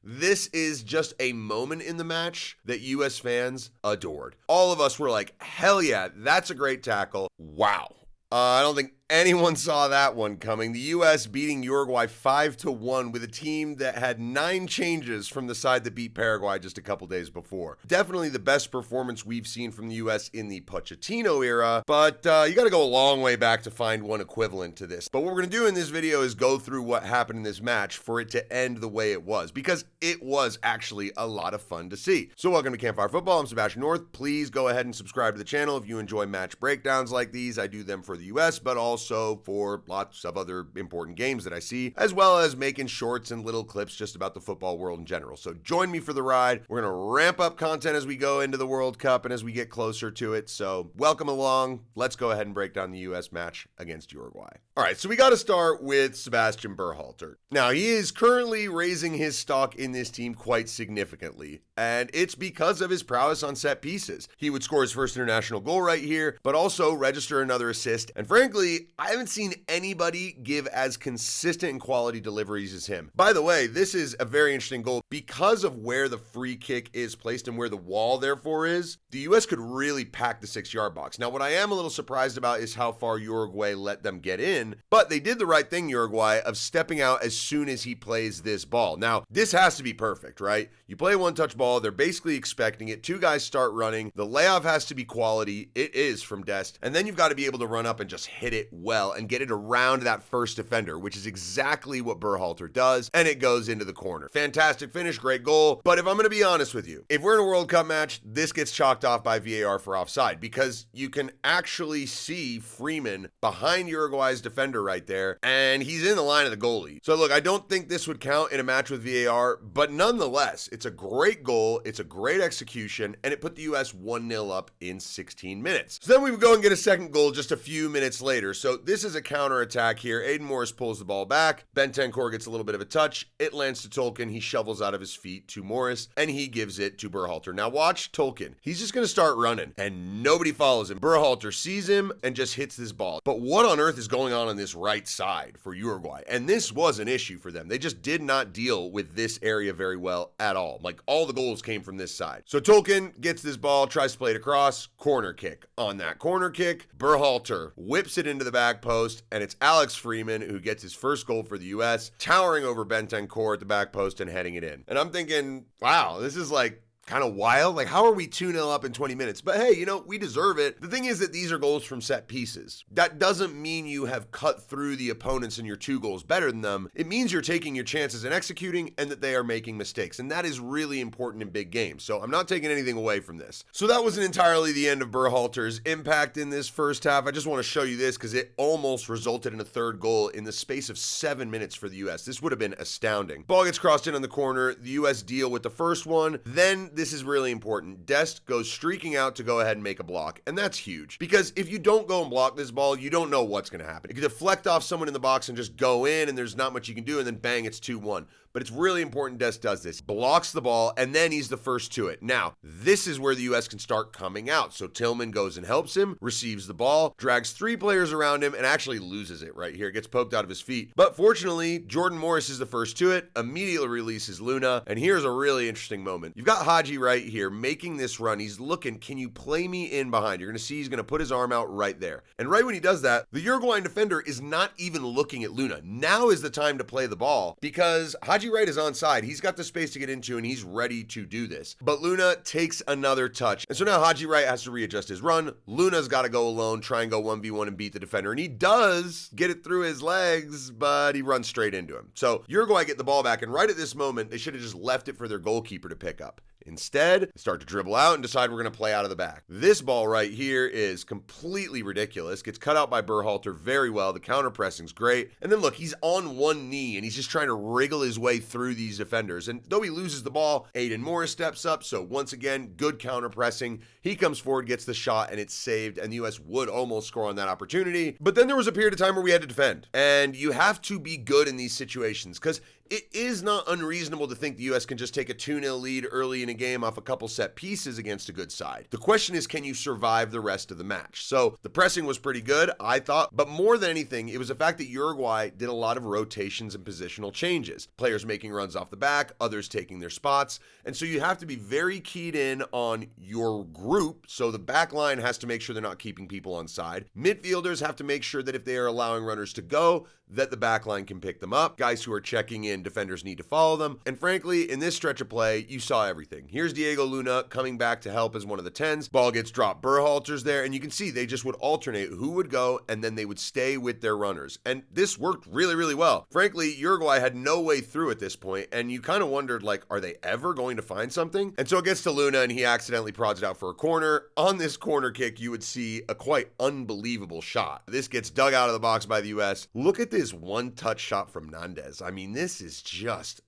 this is just a moment in the match that US fans adored. All of us were like, hell yeah, that's a great tackle. Wow. I don't think anyone saw that one coming. The U.S. beating Uruguay 5-1 with a team that had 9 changes from the side that beat Paraguay just a couple days before. Definitely the best performance we've seen from the U.S. in the Pochettino era, but you got to go a long way back to find one equivalent to this. But what we're going to do in this video is go through what happened in this match for it to end the way it was, because it was actually a lot of fun to see. So welcome to Campfire Football. I'm Sebastian North. Please go ahead and subscribe to the channel if you enjoy match breakdowns like these. I do them for the U.S., but also for lots of other important games that I see, as well as making shorts and little clips just about the football world in general. So join me for the ride. We're going to ramp up content as we go into the World Cup and as we get closer to it. So welcome along. Let's go ahead and break down the U.S. match against Uruguay. All right, so we got to start with Sebastian Berhalter. Now, he is currently raising his stock in this team quite significantly, and it's because of his prowess on set pieces. He would score his first international goal right here, but also register another assist. And frankly, I haven't seen anybody give as consistent and quality deliveries as him. By the way, this is a very interesting goal because of where the free kick is placed and where the wall therefore is. The U.S. could really pack the 6-yard box. Now, what I am a little surprised about is how far Uruguay let them get in, but they did the right thing, Uruguay, of stepping out as soon as he plays this ball. Now, this has to be perfect, right? You play a one-touch ball, they're basically expecting it, 2 guys start running, the layoff has to be quality, it is from Dest, and then you've got to be able to run up and just hit it well and get it around that first defender, which is exactly what Berhalter does, and it goes into the corner. Fantastic finish, great goal, but if I'm going to be honest with you, if we're in a World Cup match, this gets chalked off by VAR for offside, because you can actually see Freeman behind Uruguay's defender right there, and he's in the line of the goalie. So look, I don't think this would count in a match with VAR, but nonetheless, it's a great goal, it's a great execution, and it put the U.S. 1-0 up in 16 minutes. So then we would go and get a second goal just a few minutes later. So this is a counter-attack here. Aiden Morris pulls the ball back, Bentancur gets a little bit of a touch, it lands to Tolkien, he shovels out of his feet to Morris, and he gives it to Berhalter. Now watch Tolkien, he's just gonna start running, and nobody follows him. Berhalter sees him and just hits this ball. But what on earth is going on this right side for Uruguay? And this was an issue for them. They just did not deal with this area very well at all. Like, all the goals came from this side. So Tolkien gets this ball, tries to play it across, corner kick. On that corner kick, Berhalter whips it into the back post, and it's Alex Freeman who gets his first goal for the U.S., towering over Bentancur at the back post and heading it in. And I'm thinking, wow, this is like kind of wild. Like, how are we 2-0 up in 20 minutes? But hey, you know, we deserve it. The thing is that these are goals from set pieces. That doesn't mean you have cut through the opponents and you're 2 goals better than them. It means you're taking your chances and executing, and that they are making mistakes. And that is really important in big games. So I'm not taking anything away from this. So that wasn't entirely the end of Berhalter's impact in this first half. I just want to show you this because it almost resulted in a third goal in the space of 7 minutes for the U.S. This would have been astounding. Ball gets crossed in on the corner. The U.S. deal with the first one. Then this is really important. Dest goes streaking out to go ahead and make a block, and that's huge, because if you don't go and block this ball, you don't know what's going to happen. It could deflect off someone in the box and just go in, and there's not much you can do, and then bang, it's 2-1. But it's really important Dest does this. Blocks the ball, and then he's the first to it. Now, this is where the U.S. can start coming out. So Tillman goes and helps him, receives the ball, drags 3 players around him, and actually loses it right here. Gets poked out of his feet. But fortunately, Jordan Morris is the first to it, immediately releases Luna, and here's a really interesting moment. You've got Haji right here making this run. He's looking, can you play me in behind? You're going to see he's going to put his arm out right there. And right when he does that, the Uruguayan defender is not even looking at Luna. Now is the time to play the ball, because Haji Wright is onside. He's got the space to get into, and he's ready to do this. But Luna takes another touch. And so now Haji Wright has to readjust his run. Luna's got to go alone, try and go 1v1 and beat the defender. And he does get it through his legs, but he runs straight into him. So Uruguay get the ball back, and right at this moment, they should have just left it for their goalkeeper to pick up. Instead, they start to dribble out and decide we're going to play out of the back. This ball right here is completely ridiculous. Gets cut out by Berhalter very well. The counter pressing's great. And then look, he's on one knee and he's just trying to wriggle his way through these defenders. And though he loses the ball, Aiden Morris steps up. So once again, good counter pressing. He comes forward, gets the shot, and it's saved. And the U.S. would almost score on that opportunity. But then there was a period of time where we had to defend. And you have to be good in these situations, because it is not unreasonable to think the U.S. can just take a 2-0 lead early in a game off a couple set pieces against a good side. The question is, can you survive the rest of the match? So the pressing was pretty good, I thought, but more than anything, it was the fact that Uruguay did a lot of rotations and positional changes. Players making runs off the back, others taking their spots, and so you have to be very keyed in on your group. So the back line has to make sure they're not keeping people on side. Midfielders have to make sure that if they are allowing runners to go, that the back line can pick them up. Guys who are checking in, defenders need to follow them. And frankly, in this stretch of play, you saw everything. Here's Diego Luna coming back to help as one of the 10s. Ball gets dropped. Berhalter's there, and you can see they just would alternate who would go, and then they would stay with their runners. And this worked really, really well. Frankly, Uruguay had no way through at this point, and you kind of wondered, like, are they ever going to find something? And so it gets to Luna, and he accidentally prods it out for a corner. On this corner kick, you would see a quite unbelievable shot. This gets dug out of the box by the U.S. Look at this one-touch shot from Nandez. I mean, this is just,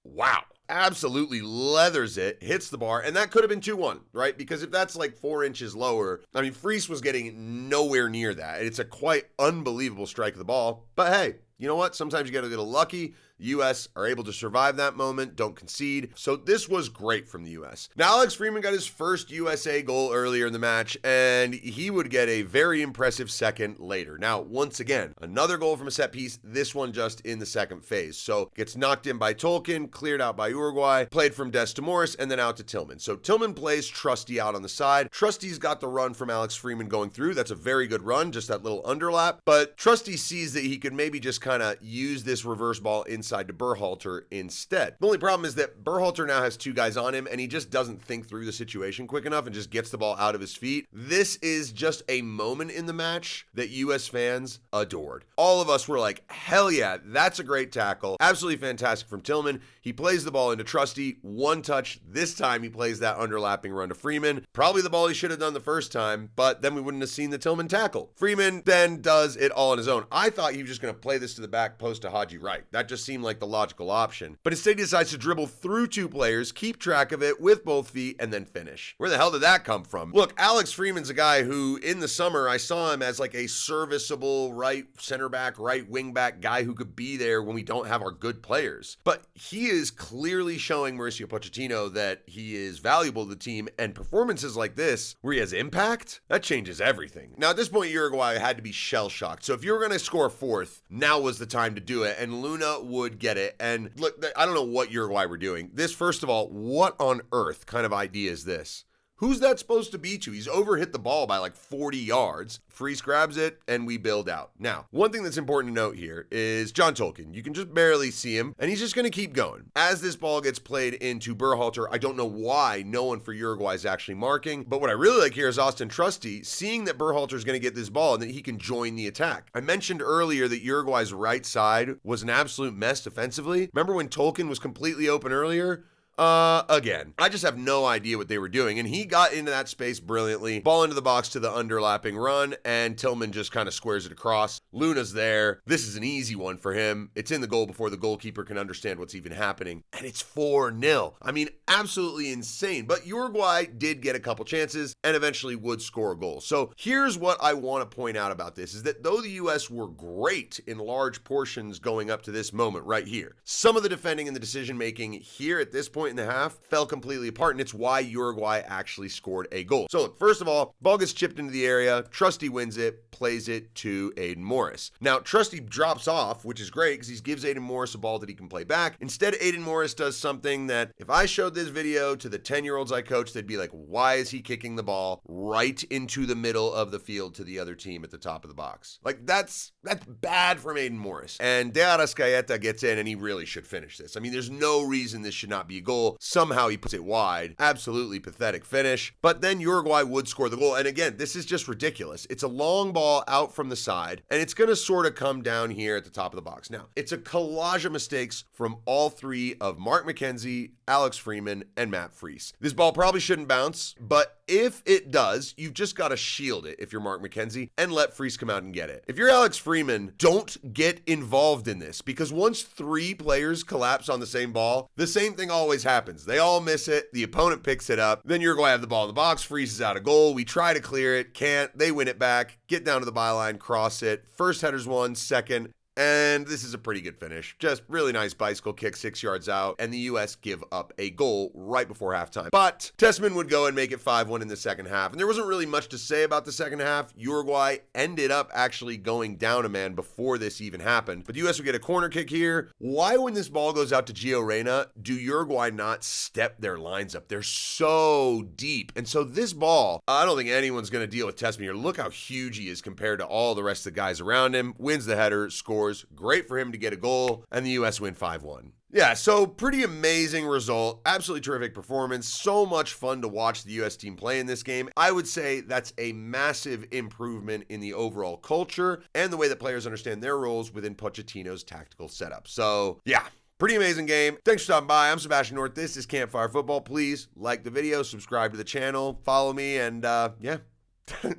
wow. Absolutely leathers it, hits the bar, and that could have been 2-1, right? Because if that's like 4 inches lower, I mean, Freese was getting nowhere near that. It's a quite unbelievable strike of the ball. But hey, you know what? Sometimes you get a little lucky. The U.S. are able to survive that moment, don't concede. So this was great from the U.S. Now, Alex Freeman got his first USA goal earlier in the match, and he would get a very impressive second later. Now, once again, another goal from a set piece, this one just in the second phase. So gets knocked in by Tolkien, cleared out by Uruguay, played from Des to Morris, and then out to Tillman. So Tillman plays Trusty out on the side. Trusty's got the run from Alex Freeman going through. That's a very good run, just that little underlap. But Trusty sees that he could maybe just kind of use this reverse ball inside to Berhalter instead. The only problem is that Berhalter now has 2 guys on him, and he just doesn't think through the situation quick enough and just gets the ball out of his feet. This is just a moment in the match that U.S. fans adored. All of us were like, hell yeah, that's a great tackle. Absolutely fantastic from Tillman. He plays the ball into Trusty, one touch. This time he plays that underlapping run to Freeman. Probably the ball he should have done the first time, but then we wouldn't have seen the Tillman tackle. Freeman then does it all on his own. I thought he was just going to play this to the back post to Haji Wright. That just seemed like the logical option. But instead he decides to dribble through 2 players, keep track of it with both feet, and then finish. Where the hell did that come from? Look, Alex Freeman's a guy who in the summer I saw him as like a serviceable right center back, right wing back guy who could be there when we don't have our good players. But he is clearly showing Mauricio Pochettino that he is valuable to the team, and performances like this where he has impact, that changes everything. Now at this point Uruguay had to be shell-shocked. So if you were going to score 4th, now was the time to do it, and Luna would get it. And look, I don't know what Uruguay were doing. This, first of all, what on earth kind of idea is this? Who's that supposed to be to? He's overhit the ball by like 40 yards. Freese grabs it, and we build out. Now, one thing that's important to note here is John Tolkien. You can just barely see him, and he's just going to keep going. As this ball gets played into Berhalter, I don't know why no one for Uruguay is actually marking, but what I really like here is Austin Trusty seeing that Berhalter is going to get this ball and that he can join the attack. I mentioned earlier that Uruguay's right side was an absolute mess defensively. Remember when Tolkien was completely open earlier? Again, I just have no idea what they were doing, and he got into that space brilliantly. Ball into the box to the underlapping run, and Tillman just kind of squares it across. Luna's there. This is an easy one for him. It's in the goal before the goalkeeper can understand what's even happening, and it's 4-0. I mean, absolutely insane, but Uruguay did get a couple chances and eventually would score a goal. So here's what I want to point out about this, is that though the U.S. were great in large portions going up to this moment right here, some of the defending and the decision-making here at this point in the half fell completely apart, and it's why Uruguay actually scored a goal. So look, first of all, ball gets chipped into the area, Trusty wins it, plays it to Aiden Morris. Now, Trusty drops off, which is great because he gives Aiden Morris a ball that he can play back. Instead, Aiden Morris does something that if I showed this video to the 10-year-olds I coach, they'd be like, why is he kicking the ball right into the middle of the field to the other team at the top of the box? Like, that's bad from Aiden Morris. And De Arrascaeta gets in, and he really should finish this. I mean, there's no reason this should not be a goal. Somehow he puts it wide. Absolutely pathetic finish. But then Uruguay would score the goal. And again, this is just ridiculous. It's a long ball out from the side, and it's going to sort of come down here at the top of the box. Now, it's a collage of mistakes from all 3 of Mark McKenzie, Alex Freeman, and Matt Freese. This ball probably shouldn't bounce, but if it does, you've just got to shield it if you're Mark McKenzie and let Freese come out and get it. If you're Alex Freeman, don't get involved in this, because once 3 players collapse on the same ball, the same thing always happens. They all miss it. The opponent picks it up. Then Uruguay have the ball in the box. Freese is out of goal. We try to clear it. Can't. They win it back. Get down to the byline. Cross it. First header's won. Second. And this is a pretty good finish. Just really nice bicycle kick 6 yards out, and the U.S. give up a goal right before halftime. But Tessman would go and make it 5-1 in the second half. And there wasn't really much to say about the second half. Uruguay ended up actually going down a man before this even happened. But the U.S. would get a corner kick here. Why, when this ball goes out to Gio Reyna, do Uruguay not step their lines up? They're so deep. And so this ball, I don't think anyone's going to deal with Tessman here. Look how huge he is compared to all the rest of the guys around him. Wins the header, scores. Great for him to get a goal, and the U.S. win 5-1. Yeah, so pretty amazing result. Absolutely terrific performance. So much fun to watch the U.S. team play in this game. I would say that's a massive improvement in the overall culture and the way that players understand their roles within Pochettino's tactical setup. So, yeah. Pretty amazing game. Thanks for stopping by. I'm Sebastian North. This is Campfire Football. Please like the video, subscribe to the channel, follow me, and yeah,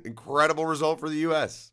incredible result for the U.S.